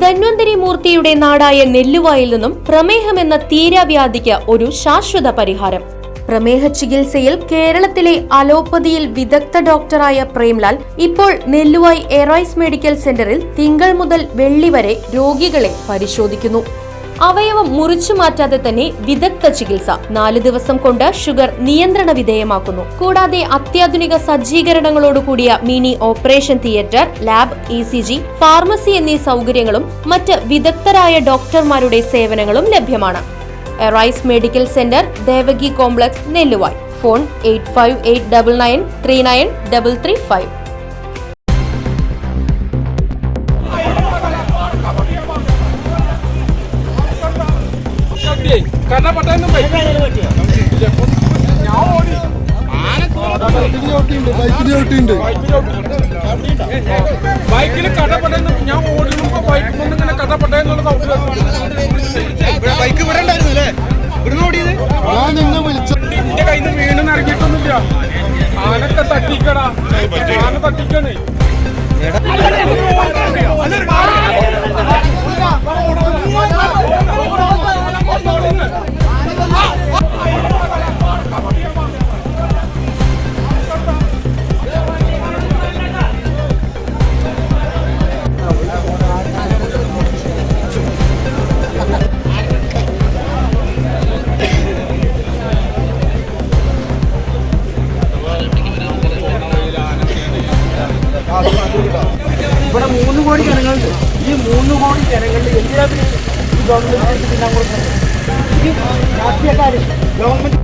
ധന്വന്തരി മൂർത്തിയുടെ നാടായ നെല്ലുവായിൽ നിന്നും പ്രമേഹമെന്ന തീരാവ്യാധിക്ക് ഒരു ശാശ്വത പരിഹാരം. പ്രമേഹ ചികിത്സയിൽ കേരളത്തിലെ അലോപ്പതിയിൽ വിദഗ്ധ ഡോക്ടറായ പ്രേംലാൽ ഇപ്പോൾ നെല്ലുവായ് എറൈസ് മെഡിക്കൽ സെന്ററിൽ തിങ്കൾ മുതൽ വെള്ളി വരെ രോഗികളെ പരിശോധിക്കുന്നു. അവയവം മുറിച്ചു മാറ്റാതെ തന്നെ വിദഗ്ധ ചികിത്സ. 4 ദിവസം കൊണ്ട് ഷുഗർ നിയന്ത്രണ വിധേയമാക്കുന്നു. കൂടാതെ അത്യാധുനിക സജ്ജീകരണങ്ങളോടുകൂടിയ mini operation theatre, lab, ECG, pharmacy എന്നീ സൗകര്യങ്ങളും മറ്റ് വിദഗ്ധരായ ഡോക്ടർമാരുടെ സേവനങ്ങളും ലഭ്യമാണ്. Arise medical centre, Devaki complex, Nelluvai. Phone 8589939335. ബൈക്കിൽ കടപെട്ടെന്ന് ഞാൻ ഓടുമ്പോ ബൈക്ക് ഇങ്ങനെ കടപെട്ടെന്നുള്ള ബൈക്ക് വരണ്ടായിരുന്നല്ലേ എന്റെ കയ്യിൽ നിന്ന് വീണെന്ന് ഇറങ്ങിയിട്ടൊന്നുമില്ല. ആനൊക്കെ തട്ടിക്കടാ, ആന തട്ടിക്കണേ. ഇവിടെ 3 കോടി ജനങ്ങളുണ്ട്. ഈ 3 കോടി ജനങ്ങളിൽ എല്ലാവരും ഈ ഗവൺമെന്റ് രാഷ്ട്രീയക്കാർ ഗവൺമെന്റ്